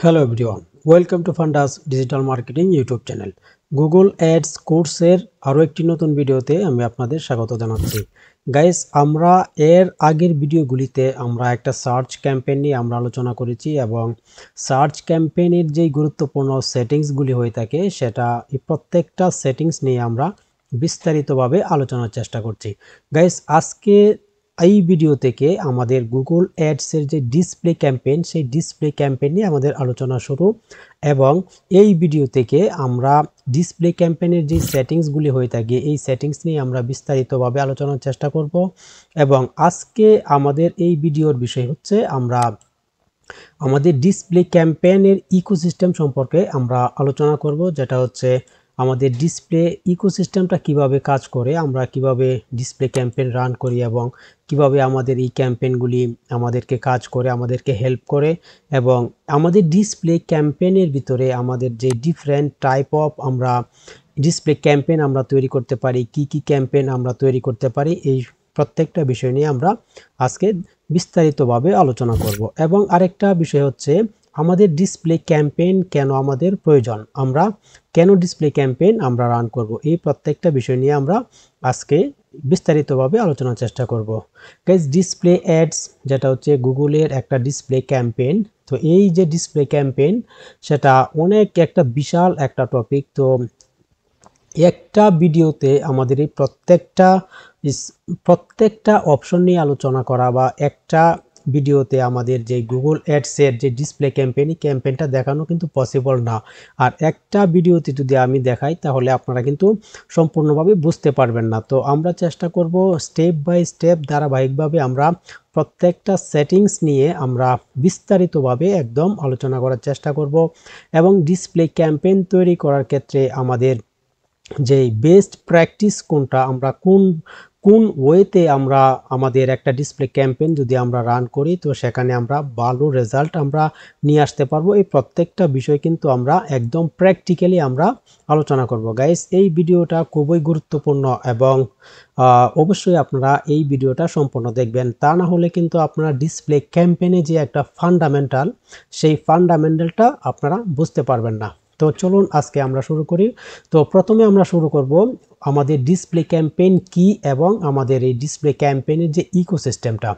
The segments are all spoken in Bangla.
Hello everyone, welcome to ফান্ডাস digital marketing YouTube channel. Google ads কোর্সের আরও একটি নতুন ভিডিওতে আমি আপনাদের স্বাগত জানাচ্ছি। গাইস, আমরা এর আগের ভিডিওগুলিতে আমরা একটা সার্চ ক্যাম্পেইন নিয়ে আমরা আলোচনা করেছি এবং সার্চ ক্যাম্পেইনের যেই গুরুত্বপূর্ণ সেটিংসগুলি হয়ে থাকে সেটা প্রত্যেকটা সেটিংস নিয়ে আমরা বিস্তারিতভাবে আলোচনার চেষ্টা করছি। গাইস, আজকে এই ভিডিও থেকে আমাদের গুগল অ্যাডসের যে ডিসপ্লে ক্যাম্পেইন সেই ডিসপ্লে ক্যাম্পেইন নিয়ে আমাদের আলোচনা শুরু এবং এই ভিডিও থেকে আমরা ডিসপ্লে ক্যাম্পেইনের যে সেটিংসগুলি হয়ে থাকে এই সেটিংস নিয়ে আমরা বিস্তারিতভাবে আলোচনার চেষ্টা করব এবং আজকে আমাদের এই ভিডিওর বিষয় হচ্ছে আমরা আমাদের ডিসপ্লে ক্যাম্পেইনের ইকোসিস্টেম সম্পর্কে আমরা আলোচনা করব, যেটা হচ্ছে আমাদের ডিসপ্লে ইকোসিস্টেমটা কিভাবে কাজ করে, আমরা কিভাবে ডিসপ্লে ক্যাম্পেইন রান করি এবং কিভাবে আমাদের এই ক্যাম্পেইনগুলি আমাদেরকে কাজ করে, আমাদেরকে হেল্প করে এবং আমাদের ডিসপ্লে ক্যাম্পেইনের ভিতরে আমাদের যে ডিফারেন্ট টাইপ অফ আমরা ডিসপ্লে ক্যাম্পেইন আমরা তৈরি করতে পারি, কি ক্যাম্পেইন আমরা তৈরি করতে পারি, এই প্রত্যেকটা বিষয় নিয়ে আমরা আজকে বিস্তারিতভাবে আলোচনা করব। এবং আরেকটা বিষয় হচ্ছে আমাদের ডিসপ্লে ক্যাম্পেইন কেন আমাদের প্রয়োজন, আমরা কেন ডিসপ্লে ক্যাম্পেইন আমরা রান করব, এই প্রত্যেকটা বিষয় নিয়ে আমরা আজকে বিস্তারিতভাবে আলোচনার চেষ্টা করব। গাইস, ডিসপ্লে অ্যাডস যেটা হচ্ছে গুগলের একটা ডিসপ্লে ক্যাম্পেইন, তো এই যে ডিসপ্লে ক্যাম্পেইন সেটা অনেক একটা বিশাল একটা টপিক। তো একটা ভিডিওতে আমাদের এই প্রত্যেকটা অপশন নিয়ে আলোচনা করা বা একটা ভিডিওতে আমাদের যে গুগল অ্যাডসের যে ডিসপ্লে ক্যাম্পেইনটা দেখানো কিন্তু পসিবল না। আর একটা ভিডিওতে যদি আমি দেখাই তাহলে আপনারা কিন্তু সম্পূর্ণভাবে বুঝতে পারবেন না। তো আমরা চেষ্টা করব স্টেপ বাই স্টেপ ধারাবাহিকভাবে আমরা প্রত্যেকটা সেটিংস নিয়ে আমরা বিস্তারিতভাবে একদম আলোচনা করার চেষ্টা করব এবং ডিসপ্লে ক্যাম্পেইন তৈরি করার ক্ষেত্রে আমাদের যে বেস্ট প্র্যাকটিস কোনটা, আমরা কোন ওয়েতে আমরা আমাদের একটা ডিসপ্লে ক্যাম্পেইন যদি আমরা রান করি তো সেখানে আমরা ভালো রেজাল্ট আমরা নিয়ে আসতে পারবো, এই প্রত্যেকটা বিষয় কিন্তু আমরা একদম প্র্যাকটিক্যালি আমরা আলোচনা করব। গাইস, এই ভিডিওটা খুবই গুরুত্বপূর্ণ এবং অবশ্যই আপনারা এই ভিডিওটা সম্পূর্ণ দেখবেন, তা না হলে কিন্তু আপনারা ডিসপ্লে ক্যাম্পেইনে যে একটা ফান্ডামেন্টাল সেই ফান্ডামেন্টালটা আপনারা বুঝতে পারবেন না। তো চলুন আজকে আমরা শুরু করি। তো প্রথমে আমরা শুরু করব আমাদের ডিসপ্লে ক্যাম্পেইন কি এবং আমাদের এই ডিসপ্লে ক্যাম্পেইনের যে ইকোসিস্টেমটা।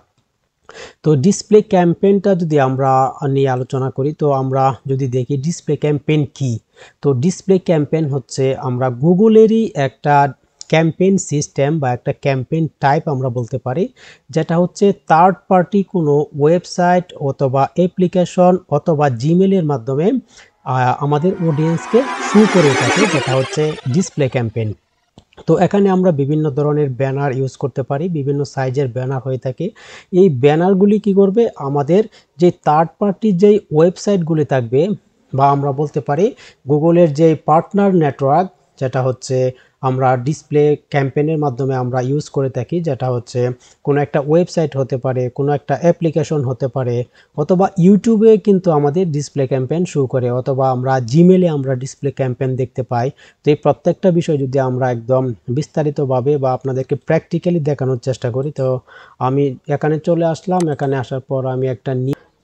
তো ডিসপ্লে ক্যাম্পেইনটা যদি আমরা নিয়ে আলোচনা করি তো আমরা যদি দেখি ডিসপ্লে ক্যাম্পেইন কি, তো ডিসপ্লে ক্যাম্পেইন হচ্ছে আমরা গুগলেরই একটা ক্যাম্পেইন সিস্টেম বা একটা ক্যাম্পেইন টাইপ আমরা বলতে পারি, যেটা হচ্ছে থার্ড পার্টি কোনো ওয়েবসাইট অথবা অ্যাপ্লিকেশন অথবা জিমেলের মাধ্যমে আমাদের অডিয়েন্সকে শো করে থাকে, যেটা হচ্ছে ডিসপ্লে ক্যাম্পেইন। তো এখানে আমরা বিভিন্ন ধরনের ব্যানার ইউজ করতে পারি, বিভিন্ন সাইজের ব্যানার হয়ে থাকে। এই ব্যানারগুলি কি করবে, আমাদের যে থার্ড পার্টি যেই ওয়েবসাইটগুলি থাকবে বা আমরা বলতে পারি গুগলের যে পার্টনার নেটওয়ার্ক, যেটা হচ্ছে আমরা ডিসপ্লে ক্যাম্পেইনের মাধ্যমে আমরা ইউজ করে থাকি, যেটা হচ্ছে কোনো একটা ওয়েবসাইট হতে পারে, কোনো একটা অ্যাপ্লিকেশন হতে পারে, অথবা ইউটিউবে কিন্তু আমাদের ডিসপ্লে ক্যাম্পেইন শো করে, অথবা আমরা জিমেলে আমরা ডিসপ্লে ক্যাম্পেইন দেখতে পাই। তো এই প্রত্যেকটা বিষয় যদি আমরা একদম বিস্তারিতভাবে বা আপনাদেরকে প্র্যাকটিক্যালি দেখানোর চেষ্টা করি, তো আমি এখানে চলে আসলাম। এখানে আসার পর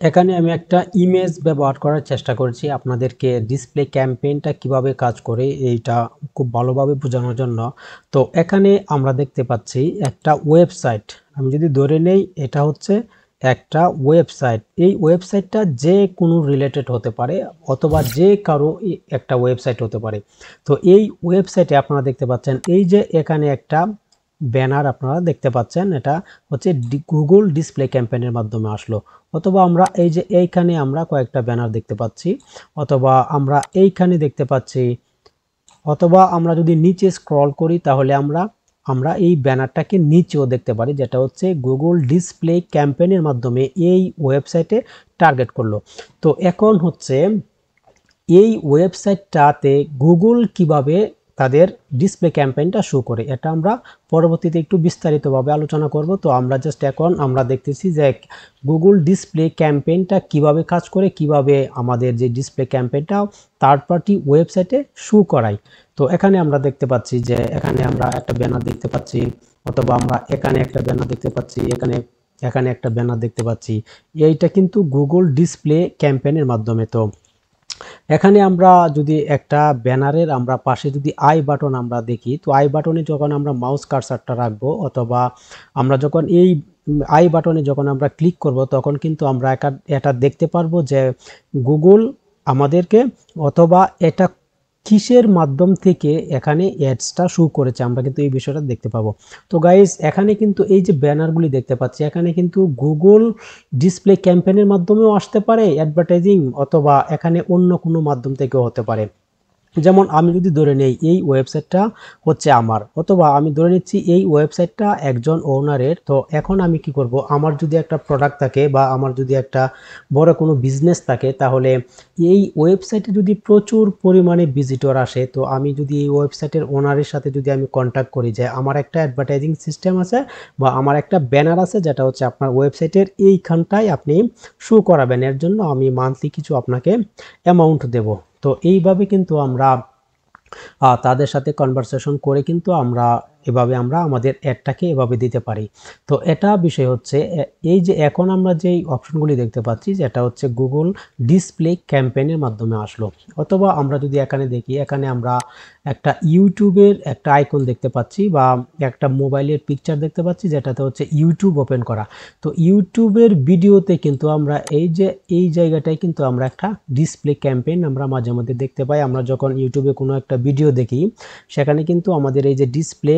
এখানে আমি একটা ইমেজ ব্যবহার করার চেষ্টা করছি আপনাদেরকে ডিসপ্লে ক্যাম্পেইনটা কিভাবে কাজ করে এইটা খুব ভালোভাবে বোঝানোর জন্য। তো এখানে আমরা দেখতে পাচ্ছি একটা ওয়েবসাইট, আমি যদি ধরে নেই এটা হচ্ছে একটা ওয়েবসাইট। এই ওয়েবসাইটটা যে কোনো রিলেটেড হতে পারে অথবা যে কারো একটা ওয়েবসাইট হতে পারে। তো এই ওয়েবসাইটে আপনারা দেখতে পাচ্ছেন এই যে এখানে একটা ব্যানার আপনারা দেখতে পাচ্ছেন, এটা হচ্ছে গুগল ডিসপ্লে ক্যাম্পেইনের মাধ্যমে আসলো। অথবা আমরা এই যে এইখানে আমরা কয়েকটা ব্যানার দেখতে পাচ্ছি, অথবা আমরা এইখানে দেখতে পাচ্ছি, অথবা আমরা যদি নিচে স্ক্রল করি তাহলে আমরা এই ব্যানারটাকে নিচেও দেখতে পারি, যেটা হচ্ছে গুগল ডিসপ্লে ক্যাম্পেইনের মাধ্যমে এই ওয়েবসাইটে টার্গেট করলো। তো এখন হচ্ছে এই ওয়েবসাইটটাতে গুগল কিভাবে তাদের ডিসপ্লে ক্যাম্পেইনটা শো করে এটা আমরা পরবর্তীতে একটু বিস্তারিতভাবে আলোচনা করব। তো আমরা জাস্ট এখন আমরা দেখতেছি যে গুগল ডিসপ্লে ক্যাম্পেইনটা কিভাবে কাজ করে, কিভাবে আমাদের যে ডিসপ্লে ক্যাম্পেইনটা থার্ড পার্টি ওয়েবসাইটে শো করায়। তো এখানে আমরা দেখতে পাচ্ছি যে এখানে আমরা একটা ব্যানার দেখতে পাচ্ছি, অথবা আমরা এখানে একটা ব্যানার দেখতে পাচ্ছি, এখানে একটা ব্যানার দেখতে পাচ্ছি। এইটা কিন্তু গুগল ডিসপ্লে ক্যাম্পেইনের মাধ্যমে। তো এখানে আমরা যদি একটা ব্যানারের আমরা পাশে যদি আই বাটন আমরা দেখি, তো আই বাটনে যখন আমরা মাউস কার্সারটা রাখবো অথবা আমরা যখন এই আই বাটনে যখন আমরা ক্লিক করব, তখন কিন্তু আমরা এটা দেখতে পারবো যে গুগল আমাদেরকে অথবা এটা কিসের মাধ্যম থেকে এখানে অ্যাডসটা শো করেছে, আমরা কিন্তু এই বিষয়টা দেখতে পাবো। তো গাইস, এখানে কিন্তু এই যে ব্যানারগুলি দেখতে পাচ্ছি, এখানে কিন্তু গুগল ডিসপ্লে ক্যাম্পেইনের মাধ্যমেও আসতে পারে অ্যাডভার্টাইজিং, অথবা এখানে অন্য কোনো মাধ্যম থেকেও হতে পারে। যেমন আমি যদি ধরে নেই এই ওয়েবসাইটটা হচ্ছে আমার, অথবা আমি ধরে নিচ্ছি এই ওয়েবসাইটটা একজন ওনারের। তো এখন আমি কি করব, আমার যদি একটা প্রোডাক্ট থাকে বা আমার যদি একটা বড় কোনো বিজনেস থাকে, তাহলে এই ওয়েবসাইটে যদি প্রচুর পরিমাণে ভিজিটর আসে, তো আমি যদি এই ওয়েবসাইটের ওনারের সাথে যদি আমি কন্ট্যাক্ট করি যে আমার একটা অ্যাডভার্টাইজিং সিস্টেম আছে বা আমার একটা ব্যানার আছে যেটা হচ্ছে আপনার ওয়েবসাইটের এইখানটায় আপনি শো করাবেন, এর জন্য আমি মান্থলি কিছু আপনাকে অ্যামাউন্ট দেব। তো এইভাবে কিন্তু আমরা তাদের সাথে কনভারসেশন করে কিন্তু আমরা এভাবে আমরা আমাদের অ্যাডটাকে এভাবে দিতে পারি। তো এটা বিষয় হচ্ছে এই যে এখন আমরা যেই অপশনগুলি দেখতে পাচ্ছি, যেটা হচ্ছে গুগল ডিসপ্লে ক্যাম্পেইনের মাধ্যমে আসলো। অথবা আমরা যদি এখানে দেখি, এখানে আমরা একটা ইউটিউবের একটা আইকন দেখতে পাচ্ছি বা একটা মোবাইলের পিকচার দেখতে পাচ্ছি, যেটাতে হচ্ছে ইউটিউব ওপেন করা। তো ইউটিউবের ভিডিওতে কিন্তু আমরা এই যে এই জায়গাটায় কিন্তু আমরা একটা ডিসপ্লে ক্যাম্পেইন আমরা মাঝে মধ্যে দেখতে পাই। আমরা যখন ইউটিউবে কোনো একটা ভিডিও দেখি, সেখানে কিন্তু আমাদের এই যে ডিসপ্লে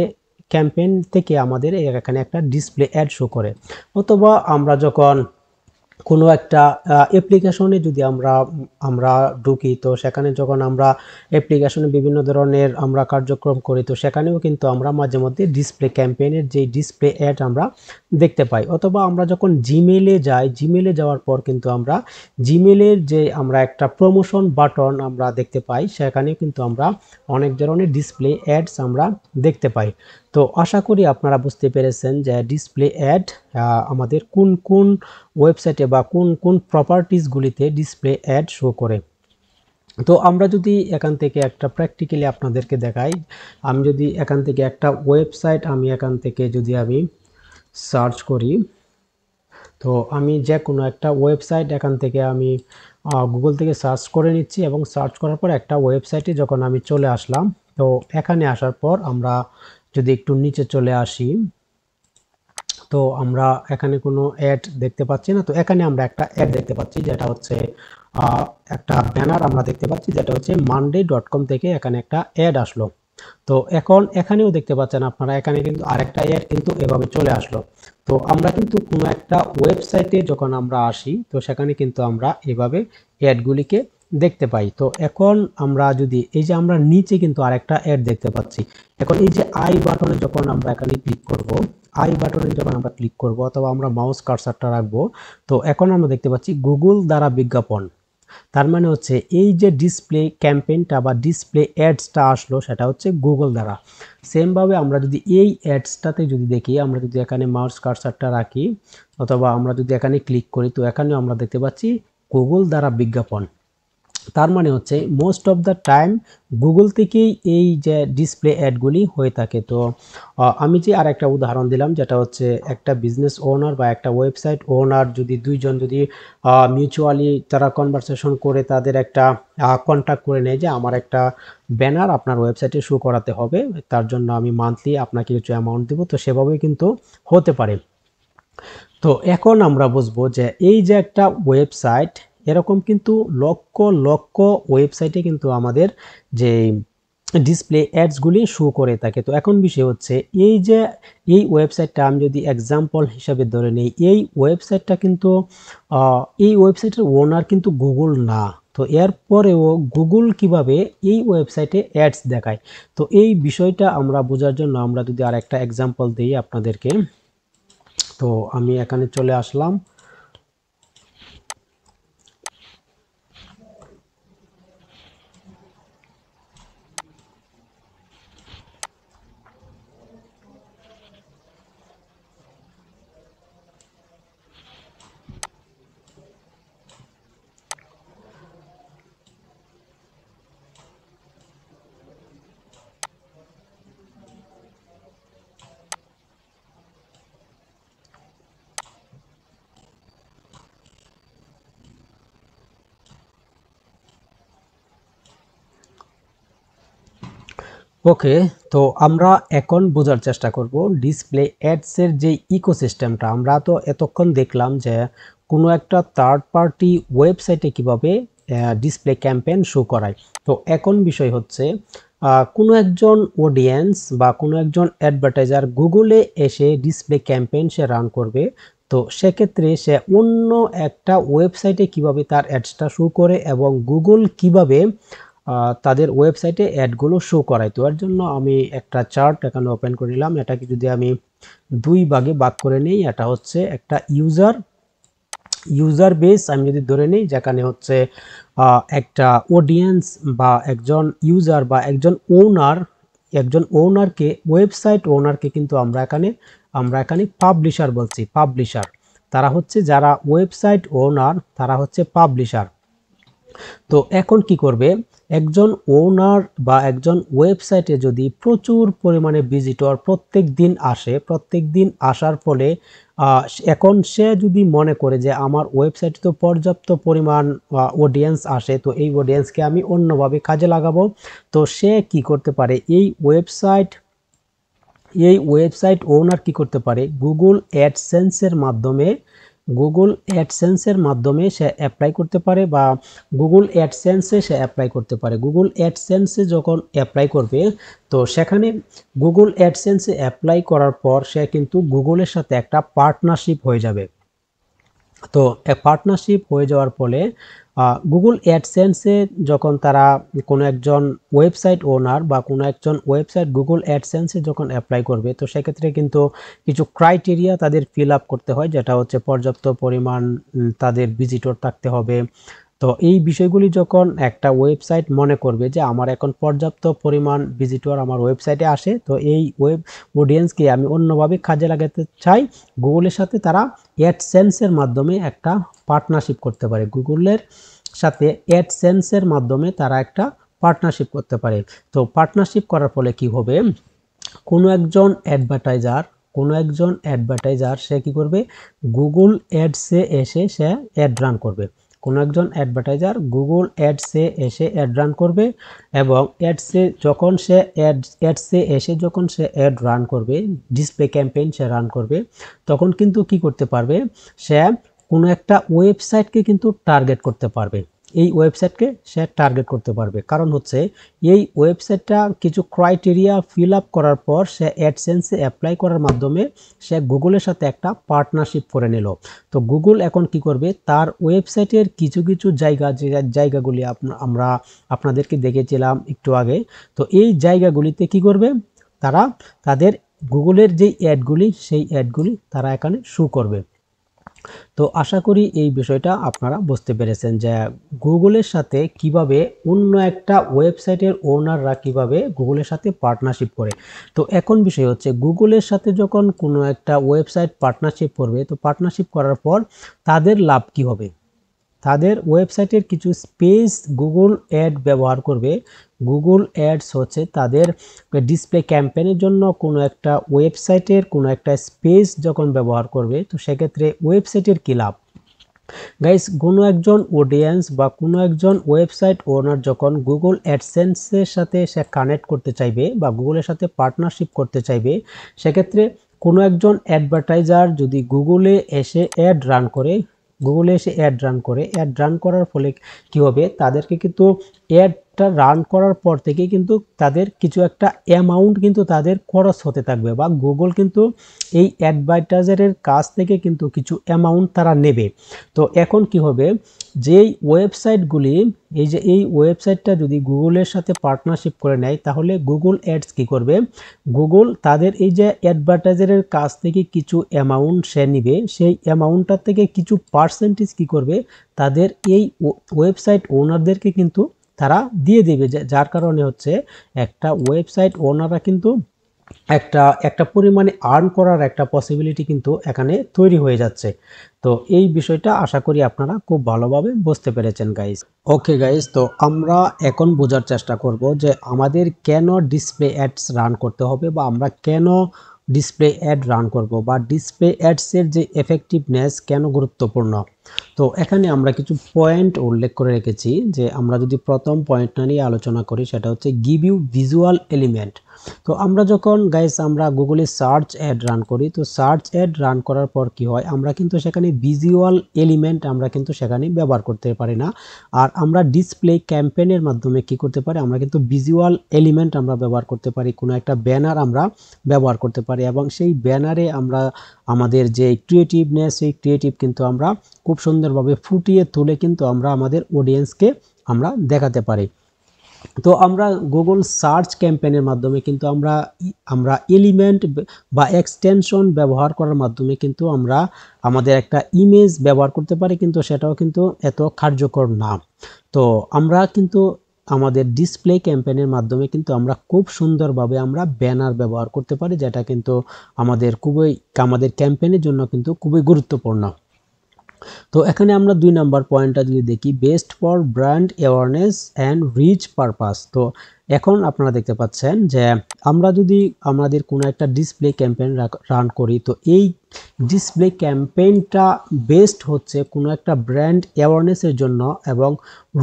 ক্যাম্পেইন থেকে আমাদের এখানে একটা ডিসপ্লে অ্যাড শো করে। অথবা আমরা যখন কোনো একটা অ্যাপ্লিকেশনে যদি আমরা আমরা ঢুকি, তো সেখানে যখন আমরা অ্যাপ্লিকেশনে বিভিন্ন ধরনের আমরা কার্যক্রম করি, তো সেখানেও কিন্তু আমরা মাঝে মধ্যে ডিসপ্লে ক্যাম্পেইনের যে ডিসপ্লে অ্যাড আমরা দেখতে পাই। অথবা আমরা যখন জিমেইলে যাই, জিমেইলে যাওয়ার পর কিন্তু আমরা জিমেইলের যে আমরা একটা প্রমোশন বাটন আমরা দেখতে পাই, সেখানে কিন্তু আমরা অনেক ধরনের ডিসপ্লে অ্যাডস আমরা দেখতে পাই। তো আশা করি আপনারা বুঝতে পেরেছেন যে ডিসপ্লে অ্যাড আমাদের কোন কোন ওয়েবসাইটে বা কোন কোন প্রপার্টিসগুলিতে ডিসপ্লে অ্যাড শো করে। তো আমরা যদি এখান থেকে একটা প্র্যাকটিক্যালি আপনাদেরকে দেখাই, আমি যদি এখান থেকে একটা ওয়েবসাইট আমি এখান থেকে যদি আমি সার্চ করি, তো আমি যে কোনো একটা ওয়েবসাইট এখান থেকে আমি গুগল থেকে সার্চ করে নিচ্ছি, এবং সার্চ করার পর একটা ওয়েবসাইটে যখন আমি চলে আসলাম, তো এখানে আসার পর আমরা যদি একটু নিচে চলে আসি, তো আমরা এখানে কোনো অ্যাড দেখতে পাচ্ছি না। তো এখানে আমরা একটা অ্যাড দেখতে পাচ্ছি, যেটা হচ্ছে একটা ব্যানার আমরা দেখতে পাচ্ছি, যেটা হচ্ছে monday.com থেকে এখানে একটা অ্যাড আসলো। তো এখন এখানেও দেখতে পাচ্ছেন আপনারা, এখানে কিন্তু আরেকটা অ্যাড কিন্তু এভাবে চলে আসলো। তো আমরা কিন্তু কোনো একটা ওয়েবসাইটে যখন আমরা আসি, তো সেখানে কিন্তু আমরা এভাবে অ্যাডগুলিকে দেখতে পাই। তো এখন আমরা যদি এই যে আমরা নিচে কিন্তু আরেকটা অ্যাড দেখতে পাচ্ছি, এখন এই যে আই বাটনে যখন আমরা এখানে ক্লিক করব, আই বাটনে যখন আমরা ক্লিক করব অথবা আমরা মাউস কার্সারটা রাখবো, তো এখন আমরা দেখতে পাচ্ছি গুগল দ্বারা বিজ্ঞাপন। তার মানে হচ্ছে এই যে ডিসপ্লে ক্যাম্পেইনটা বা ডিসপ্লে অ্যাডসটা আসলো, সেটা হচ্ছে গুগল দ্বারা। সেমভাবে আমরা যদি এই অ্যাডসটাতে যদি দেখি, আমরা যদি এখানে মাউস কার্সারটা রাখি অথবা আমরা যদি এখানে ক্লিক করি, তো এখানেও আমরা দেখতে পাচ্ছি গুগল দ্বারা বিজ্ঞাপন। তার মানে হচ্ছে most of the time Google থেকেই এই যে ডিসপ্লে অ্যাডগুলি হয়ে থাকে। তো আমি যে আর একটা উদাহরণ দিলাম, যেটা হচ্ছে একটা বিজনেস ওনার বা একটা ওয়েবসাইট ওনার যদি দুইজন যদি মিউচুয়ালি তারা কনভারসেশন করে তাদের একটা কন্ট্যাক্ট করে নেয় যে আমার একটা ব্যানার আপনার ওয়েবসাইটে শো করাতে হবে, তার জন্য আমি মান্থলি আপনাকে কিছু অ্যামাউন্ট দেবো, তো সেভাবেই কিন্তু হতে পারে। তো এখন আমরা বুঝবো যে এই যে একটা ওয়েবসাইট, এরকম কিন্তু লক্ষ লক্ষ ওয়েবসাইটে কিন্তু আমাদের যে ডিসপ্লে অ্যাডসগুলি শো করে থাকে। তো এখন বিষয় হচ্ছে এই যে এই ওয়েবসাইটটা আমি যদি এক্সাম্পল হিসাবে ধরে নেই, এই ওয়েবসাইটটা কিন্তু এই ওয়েবসাইটের ওনার কিন্তু গুগল না। তো এরপরেও গুগল কিভাবে এই ওয়েবসাইটে অ্যাডস দেখায়, তো এই বিষয়টা আমরা বোঝার জন্য আমরা যদি আর একটা এক্সাম্পল দিই আপনাদেরকে, তো আমি এখানে চলে আসলাম। ওকে, তো আমরা এখন বোঝার চেষ্টা করব ডিসপ্লে অ্যাডসের যে ইকোসিস্টেমটা। আমরা তো এতক্ষণ দেখলাম যে কোনো একটা থার্ড পার্টি ওয়েবসাইটে কিভাবে ডিসপ্লে ক্যাম্পেইন শো করায়। তো এখন বিষয় হচ্ছে কোনো একজন অডিয়েন্স বা কোনো একজন অ্যাডভার্টাইজার গুগলে এসে ডিসপ্লে ক্যাম্পেইন সে রান করবে। তো সেক্ষেত্রে সে অন্য একটা ওয়েবসাইটে কিভাবে তার অ্যাডসটা শো করে এবং গুগল কিভাবে তাদের ওয়েবসাইটে অ্যাডগুলো শো করায়। তো এর জন্য আমি একটা চার্ট এখানে ওপেন করে নিলাম। এটাকে যদি আমি দুই ভাগে ভাগ করে নিই, এটা হচ্ছে একটা ইউজার বেস আমি যদি ধরে নিই, যেখানে হচ্ছে একটা অডিয়েন্স বা একজন ইউজার বা একজন ওনারকে ওয়েবসাইট ওনারকে কিন্তু আমরা এখানে পাবলিশার বলছি। পাবলিশার তারা হচ্ছে যারা ওয়েবসাইট ওনার, তারা হচ্ছে পাবলিশার। তো এখন কি করবে, একজন ওনার বা একজন ওয়েবসাইটে যদি প্রচুর পরিমাণে ভিজিটর প্রত্যেক দিন আসার ফলে এখন সে যদি মনে করে যে আমার ওয়েবসাইটে তো পর্যাপ্ত পরিমাণ অডিয়েন্স আসে, তো এই অডিয়েন্সকে আমি অন্যভাবে কাজে লাগাবো। তো সে কি করতে পারে, এই ওয়েবসাইট ওনার কি করতে পারে, গুগল অ্যাডসেন্সের মাধ্যমে সে অ্যাপ্লাই করতে পারে বা গুগল অ্যাডসেন্সে সে অ্যাপ্লাই করতে পারে। গুগল অ্যাডসেন্সে যখন অ্যাপ্লাই করবে, তো সেখানে গুগল অ্যাডসেন্সে অ্যাপ্লাই করার পর সে কিন্তু গুগলের সাথে একটা পার্টনারশিপ হয়ে যাবে। তো পার্টনারশিপ হয়ে যাওয়ার ফলে গুগল অ্যাডসেন্সে যখন তারা কোনো একজন ওয়েবসাইট ওনার বা কোনো একজন ওয়েবসাইট গুগল অ্যাডসেন্সে যখন অ্যাপ্লাই করবে, তো সেক্ষেত্রে কিন্তু কিছু ক্রাইটেরিয়া তাদের ফিল আপ করতে হয়, যেটা হচ্ছে পর্যাপ্ত পরিমাণ তাদের ভিজিটর থাকতে হবে। তো এই বিষয়গুলি যখন একটা ওয়েবসাইট মনে করবে যে আমার এখন পর্যাপ্ত পরিমাণ ভিজিটর আমার ওয়েবসাইটে আসে, তো এই ওয়েব অডিয়েন্সকে আমি অন্যভাবে কাজে লাগাতে চাই, গুগলের সাথে তারা অ্যাডসেন্সের মাধ্যমে একটা পার্টনারশিপ করতে পারে। গুগলের সাথে অ্যাডসেন্সের মাধ্যমে তারা একটা পার্টনারশিপ করতে পারে। তো পার্টনারশিপ করার ফলে কি হবে, কোনো একজন অ্যাডভার্টাইজার সে কি করবে, গুগল অ্যাডসে এসে সে অ্যাড রান করবে। কোনো একজন অ্যাডভার্টাইজার গুগল অ্যাডসে এসে অ্যাড রান করবে এবং যখন সে অ্যাড রান করবে, ডিসপ্লে ক্যাম্পেইন সে রান করবে, তখন কিন্তু কি করতে পারবে, সে কোনো একটা ওয়েবসাইটকে কিন্তু টার্গেট করতে পারবে। এই ওয়েবসাইটকে সে টার্গেট করতে পারবে, কারণ হচ্ছে এই ওয়েবসাইটটা কিছু ক্রাইটেরিয়া ফিল আপ করার পর সে অ্যাডসেন্সে অ্যাপ্লাই করার মাধ্যমে সে গুগলের সাথে একটা পার্টনারশিপ করে নিল। তো গুগল এখন কি করবে, তার ওয়েবসাইটের কিছু কিছু যে জায়গাগুলি আমরা আপনাদেরকে দেখেছিলাম একটু আগে, তো এই জায়গাগুলিতে কি করবে, তারা তাদের গুগলের যেই সেই অ্যাডগুলি তারা এখানে শো করবে। তো আশা করি এই বিষয়টা আপনারা বুঝতে পেরেছেন যে গুগলের সাথে কিভাবে অন্য একটা ওয়েবসাইটের ওনাররা কিভাবে গুগলের সাথে পার্টনারশিপ করে। তো এখন বিষয় হচ্ছে, গুগলের সাথে যখন কোনো একটা ওয়েবসাইট পার্টনারশিপ করবে, তো পার্টনারশিপ করার পর তাদের লাভ কি হবে, তাদের ওয়েবসাইটের কিছু স্পেস গুগল অ্যাড ব্যবহার করবে। গুগল অ্যাডস হচ্ছে তাদের ডিসপ্লে ক্যাম্পেইনের জন্য কোনো একটা ওয়েবসাইটের কোনো একটা স্পেস যখন ব্যবহার করবে, তো সেক্ষেত্রে ওয়েবসাইটের কী লাভ। গাইস, কোনো একজন অডিয়েন্স বা কোনো একজন ওয়েবসাইট ওনার যখন গুগল অ্যাডসেন্সের সাথে সে কানেক্ট করতে চাইবে বা গুগলের সাথে পার্টনারশিপ করতে চাইবে, সেক্ষেত্রে কোনো একজন অ্যাডভার্টাইজার যদি গুগলে এসে অ্যাড রান করার ফলে কি হবে, তাদেরকে কিন্তু অ্যাডটা রান করার পর থেকে কিন্তু তাদের কিছু একটা অ্যামাউন্ট কিন্তু তাদের খরচ হতে থাকবে বা গুগল কিন্তু এই অ্যাডভার্টাইজারের কাছ থেকে কিন্তু কিছু অ্যামাউন্ট তারা নেবে। তো এখন কি হবে, যেই ওয়েবসাইটগুলি এই ওয়েবসাইটটা যদি গুগলের সাথে পার্টনারশিপ করে নেয়, তাহলে গুগল অ্যাডস কি করবে, গুগল তাদের এই যে অ্যাডভার্টাইজারের কাছ থেকে কিছু অ্যামাউন্ট সে নিবে, সেই অ্যামাউন্টটার থেকে কিছু পার্সেন্টেজ কি করবে, তাদের এই ওয়েবসাইট ওনারদেরকে কিন্তু তারা দিয়ে দেবে, যার কারণে হচ্ছে একটা ওয়েবসাইট ওনাররা কিন্তু একটা পরিমাণে আর্ন করার একটা পসিবিলিটি কিন্তু এখানে তৈরি হয়ে যাচ্ছে। তো এই বিষয়টা আশা করি আপনারা খুব ভালোভাবে বুঝতে পেরেছেন গাইস। ওকে গাইস, তো আমরা এখন বোঝার চেষ্টা করব যে আমাদের কেন ডিসপ্লে অ্যাডস রান করতে হবে বা আমরা কেন ডিসপ্লে অ্যাড রান করব বা ডিসপ্লে অ্যাডসের যে এফেক্টিভনেস কেন গুরুত্বপূর্ণ। তো এখানে আমরা কিছু পয়েন্ট উল্লেখ করে রেখেছি যে আমরা যদি প্রথম পয়েন্টটা নিয়ে আলোচনা করি সেটা হচ্ছে গিভ ইউ ভিজুয়াল এলিমেন্ট। তো আমরা যখন গাইস আমরা গুগলে সার্চ অ্যাড রান করি, তো সার্চ অ্যাড রান করার পর কি হয়, আমরা কিন্তু সেখানে ভিজুয়াল এলিমেন্ট আমরা কিন্তু সেখানে ব্যবহার করতে পারি না। আর আমরা ডিসপ্লে ক্যাম্পেইনের মাধ্যমে কি করতে পারি, আমরা কিন্তু ভিজুয়াল এলিমেন্ট আমরা ব্যবহার করতে পারি, কোনো একটা ব্যানার আমরা ব্যবহার করতে পারি এবং সেই ব্যানারে আমরা আমাদের যে ক্রিয়েটিভনেস, সেই ক্রিয়েটিভ কিন্তু আমরা খুব সুন্দরভাবে ফুটিয়ে তুলে কিন্তু আমরা আমাদের অডিয়েন্সকে আমরা দেখাতে পারি। তো আমরা গুগল সার্চ ক্যাম্পেইনের মাধ্যমে কিন্তু আমরা এলিমেন্ট বা এক্সটেনশন ব্যবহার করার মাধ্যমে কিন্তু আমরা আমাদের একটা ইমেজ ব্যবহার করতে পারি, কিন্তু সেটাও কিন্তু এত কার্যকর না। তো আমরা কিন্তু আমাদের ডিসপ্লে ক্যাম্পেইনের মাধ্যমে কিন্তু আমরা খুব সুন্দরভাবে আমরা ব্যানার ব্যবহার করতে পারি, যেটা কিন্তু আমাদের ক্যাম্পেইনের জন্য কিন্তু খুবই গুরুত্বপূর্ণ। তো এখানে আমরা 2 নাম্বার পয়েন্টটা যদি দেখি, best for brand awareness and reach purpose. তো এখন আপনারা দেখতে পাচ্ছেন যে আমরা যদি আমাদের কোনো একটা ডিসপ্লে ক্যাম্পেইন রান করি, তো এই ডিসপ্লে ক্যাম্পেইনটা বেস্ট হচ্ছে কোনো একটা ব্র্যান্ড অ্যাওয়ারনেসের জন্য এবং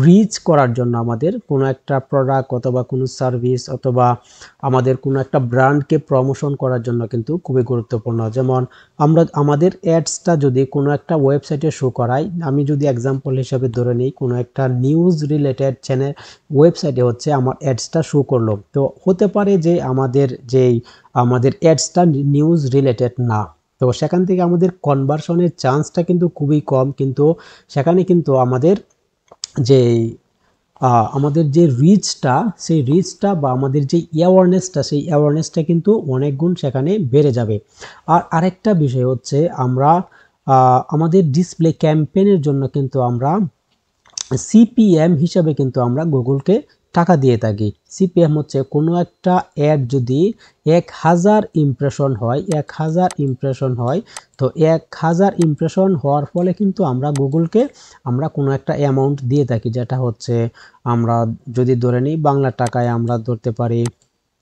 রিচ করার জন্য, আমাদের কোনো একটা প্রোডাক্ট অথবা কোনো সার্ভিস অথবা আমাদের কোনো একটা ব্র্যান্ডকে প্রমোশন করার জন্য কিন্তু খুবই গুরুত্বপূর্ণ। যেমন আমরা আমাদের অ্যাডসটা যদি কোনো একটা ওয়েবসাইটে শো করাই, আমি যদি এক্সাম্পল হিসেবে ধরে নিই, কোনো একটা নিউজ রিলেটেড চ্যানেল ওয়েবসাইটে হচ্ছে আমার অ্যাডসটা শো করলো, তো হতে পারে যে আমাদের অ্যাডসটা নিউজ রিলেটেড না, তো সেখান থেকে আমাদের কনভার্সনের চান্সটা কিন্তু খুবই কম, কিন্তু সেখানে কিন্তু আমাদের যে রিচটা, সেই রিচটা বা আমাদের যে সেই অ্যাওয়ারনেসটা কিন্তু অনেক গুণ সেখানে বেড়ে যাবে। আর আরেকটা বিষয় হচ্ছে আমরা আমাদের ডিসপ্লে ক্যাম্পেইনের জন্য কিন্তু আমরা সিপিএম হিসাবে কিন্তু আমরা গুগলকে টাকা দিয়ে থাকি। সিপিএম হচ্ছে কোনো একটা অ্যাড যদি 1000 ইমপ্রেশন হয়, তো 1000 ইমপ্রেশন হওয়ার ফলে কিন্তু আমরা গুগলকে কোনো একটা অ্যামাউন্ট দিয়ে থাকি, যেটা হচ্ছে আমরা যদি ধরে নিই বাংলা টাকায় আমরা ধরতে পারি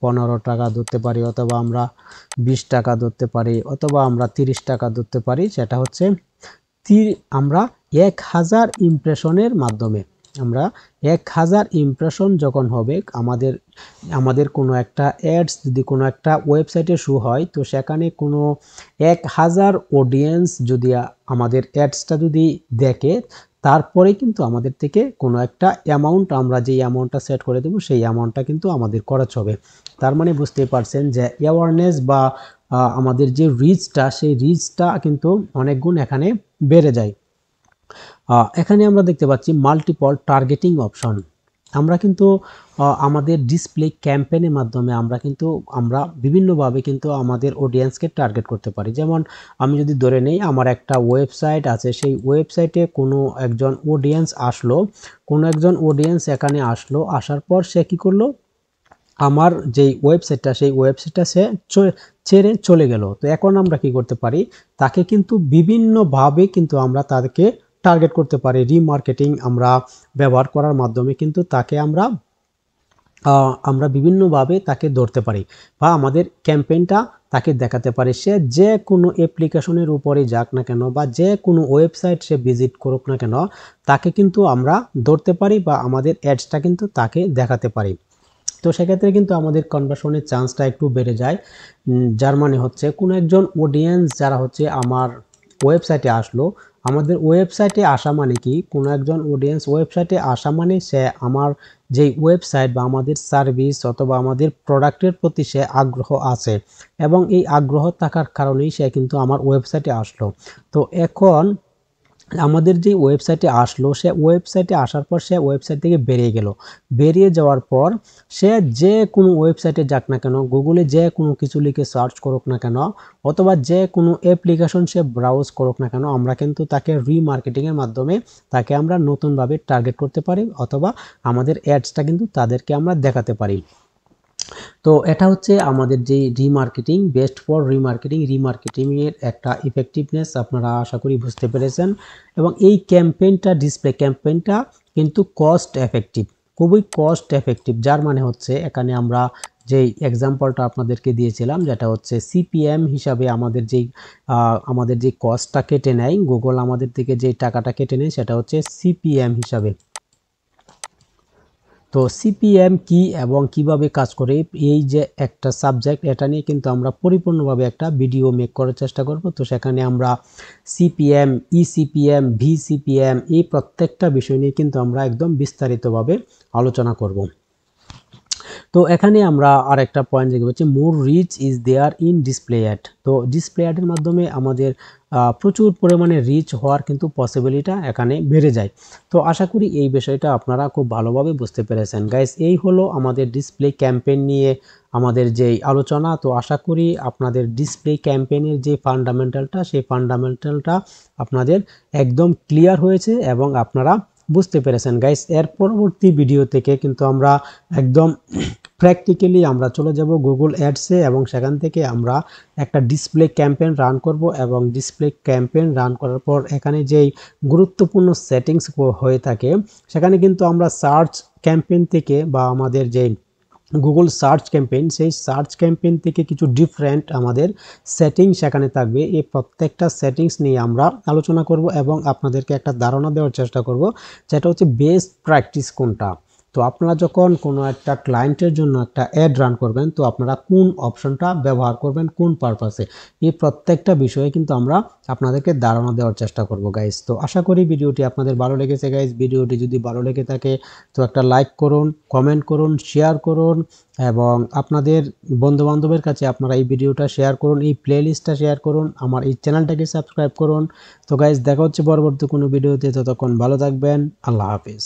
15 টাকা ধরতে পারি, অথবা আমরা 20 টাকা ধরতে পারি, অথবা আমরা 30 টাকা ধরতে পারি। সেটা হচ্ছে আমরা 1000 ইমপ্রেশনের মাধ্যমে, আমরা 1000 ইমপ্রেশন যখন হবে আমাদের কোনো একটা অ্যাডস যদি কোনো একটা ওয়েবসাইটে শো হয়, তো সেখানে কোনো 1000 অডিয়েন্স যদি আমাদের অ্যাডসটা যদি দেখে, তারপরে কিন্তু আমাদের থেকে কোনো একটা অ্যামাউন্ট, আমরা যেই অ্যামাউন্টটা সেট করে দেবো সেই অ্যামাউন্টটা কিন্তু আমাদের খরচ হবে। তার মানে বুঝতেই পারছেন যে অ্যাওয়ারনেস বা আমাদের যে রিচটা, সেই রিচটা কিন্তু অনেক গুণ এখানে বেড়ে যায়। এখানে আমরা দেখতে পাচ্ছি মাল্টিপল টার্গেটিং অপশন। আমরা কিন্তু আমাদের ডিসপ্লে ক্যাম্পেইনের মাধ্যমে আমরা বিভিন্নভাবে কিন্তু আমাদের অডিয়েন্সকে টার্গেট করতে পারি। যেমন আমি যদি ধরে নেই আমার একটা ওয়েবসাইট আছে, সেই ওয়েবসাইটে কোনো একজন অডিয়েন্স এখানে আসলো, আসার পর সে কি করলো, আমার যেই ওয়েবসাইটটা, সেই ওয়েবসাইটটা সে ছেড়ে চলে গেল। তো এখন আমরা কি করতে পারি, তাকে কিন্তু বিভিন্নভাবে কিন্তু আমরা তাদেরকে টার্গেট করতে পারি। রিমার্কেটিং আমরা ব্যবহার করার মাধ্যমে কিন্তু তাকে আমরা বিভিন্নভাবে তাকে ধরতে পারি, বা আমাদের ক্যাম্পেইনটা তাকে দেখাতে পারি। সে যে কোনো অ্যাপ্লিকেশনের উপরে যাক না কেন, বা যে কোনো ওয়েবসাইট সে ভিজিট করুক না কেন, তাকে কিন্তু আমরা ধরতে পারি, বা আমাদের অ্যাডসটা কিন্তু তাকে দেখাতে পারি। তো সেক্ষেত্রে কিন্তু আমাদের কনভার্সনের চান্সটা একটু বেড়ে যায়। যার মানে হচ্ছে কোনো একজন অডিয়েন্স যারা হচ্ছে আমার ওয়েবসাইটে আসলো, আমাদের ওয়েবসাইটে আসা মানে কি, কোনো একজন অডিয়েন্স ওয়েবসাইটে আসা মানে সে আমার যেই ওয়েবসাইট বা আমাদের সার্ভিস অথবা আমাদের প্রোডাক্টের প্রতি সে আগ্রহ আছে, এবং এই আগ্রহ থাকার কারণেই সে কিন্তু আমার ওয়েবসাইটে আসলো। তো এখন আমাদের যে ওয়েবসাইটে আসলো, সে ওয়েবসাইটে আসার পর সে ওয়েবসাইট থেকে বেরিয়ে যাওয়ার পর সে যে কোনো ওয়েবসাইটে যাক না কেন, গুগলে যে কোনো কিছু লিখে সার্চ করুক না কেন, অথবা যে কোনো অ্যাপ্লিকেশন সে ব্রাউজ করুক না কেন, আমরা কিন্তু তাকে রিমার্কেটিংয়ের মাধ্যমে তাকে আমরা নতুনভাবে টার্গেট করতে পারি, অথবা আমাদের অ্যাডসটা কিন্তু তাদেরকে আমরা দেখাতে পারি। তো এটা হচ্ছে আমাদের যে রিমার্কেটিং, বেস্ট ফর রিমার্কেটিংয়ের একটা ইফেক্টিভনেস আপনারা আশা করি বুঝতে পেরেছেন। এবং এই ডিসপ্লে ক্যাম্পেইনটা কিন্তু কস্ট এফেক্টিভ, খুবই কস্ট এফেক্টিভ। যার মানে হচ্ছে এখানে আমরা যেই এক্সাম্পলটা আপনাদেরকে দিয়েছিলাম, যেটা হচ্ছে সিপিএম হিসাবে আমাদের যে কস্টটা কেটে নেয়, গুগল আমাদের থেকে যে টাকাটা কেটে নেয় সেটা হচ্ছে সিপিএম হিসাবে। তো সিপিএম কি এবং কিভাবে কাজ করে, এই যে একটা সাবজেক্ট, এটা নিয়ে কিন্তু আমরা পরিপূর্ণভাবে একটা ভিডিও মেক করার চেষ্টা করব। তো সেখানে আমরা সিপিএম, ইসিপিএম, ভিসিপিএম এই প্রত্যেকটা বিষয় নিয়ে কিন্তু আমরা একদম বিস্তারিতভাবে আলোচনা করব। তো এখানে আমরা আরেকটা পয়েন্ট দেখতে পাচ্ছি, more reach is there in display ad. তো ডিসপ্লে অ্যাডের মাধ্যমে আমাদের প্রচুর পরিমাণে রিচ হওয়ার কিন্তু পসিবিলিটিটা এখানে বেড়ে যায়। তো আশা করি এই বিষয়টা আপনারা খুব ভালোভাবে বুঝতে পেরেছেন গাইস। এই হলো আমাদের ডিসপ্লে ক্যাম্পেইন নিয়ে আমাদের যেই আলোচনা। তো আশা করি আপনাদের ডিসপ্লে ক্যাম্পেইনের যে ফান্ডামেন্টালটা, সেই ফান্ডামেন্টালটা আপনাদের একদম ক্লিয়ার হয়েছে এবং আপনারা বুঝতে পেরেছেন গাইস। এর পরবর্তী ভিডিও থেকে কিন্তু আমরা একদম প্র্যাকটিক্যালি আমরা চলে যাব গুগল অ্যাডসে এবং সেখান থেকে আমরা একটা ডিসপ্লে ক্যাম্পেইন রান করব এবং ডিসপ্লে ক্যাম্পেইন রান করার পর এখানে যেই গুরুত্বপূর্ণ সেটিংস হয়ে থাকে, সেখানে কিন্তু আমরা সার্চ ক্যাম্পেইন থেকে বা আমাদের যে গুগল সার্চ ক্যাম্পেইন, সেই সার্চ ক্যাম্পেইন থেকে কিছু ডিফারেন্ট আমাদের সেটিংস সেখানে থাকবে। এই প্রত্যেকটা সেটিংস নিয়ে আমরা আলোচনা করব এবং আপনাদেরকে একটা ধারণা দেওয়ার চেষ্টা করব, যেটা হচ্ছে বেস্ট প্র্যাকটিস কোনটা। তো আপনারা যখন কোনো একটা ক্লায়েন্টের জন্য একটা অ্যাড রান করবেন, তো আপনারা কোন অপশনটা ব্যবহার করবেন কোন পারপাসে, এই প্রত্যেকটা বিষয়ে কিন্তু আমরা আপনাদেরকে ধারণা দেওয়ার চেষ্টা করব গাইস। তো আশা করি ভিডিওটি আপনাদের ভালো লেগেছে গাইস। ভিডিওটি যদি ভালো লেগে থাকে তো একটা লাইক করুন, কমেন্ট করুন, শেয়ার করুন এবং আপনাদের বন্ধুবান্ধবের কাছে আপনারা এই ভিডিওটা শেয়ার করুন, এই প্লেলিস্টটা শেয়ার করুন, আমার এই চ্যানেলটাকে সাবস্ক্রাইব করুন। তো গাইস দেখা হচ্ছে পরবর্তী কোনো ভিডিওতে, ততক্ষণ ভালো থাকবেন, আল্লাহ হাফিজ।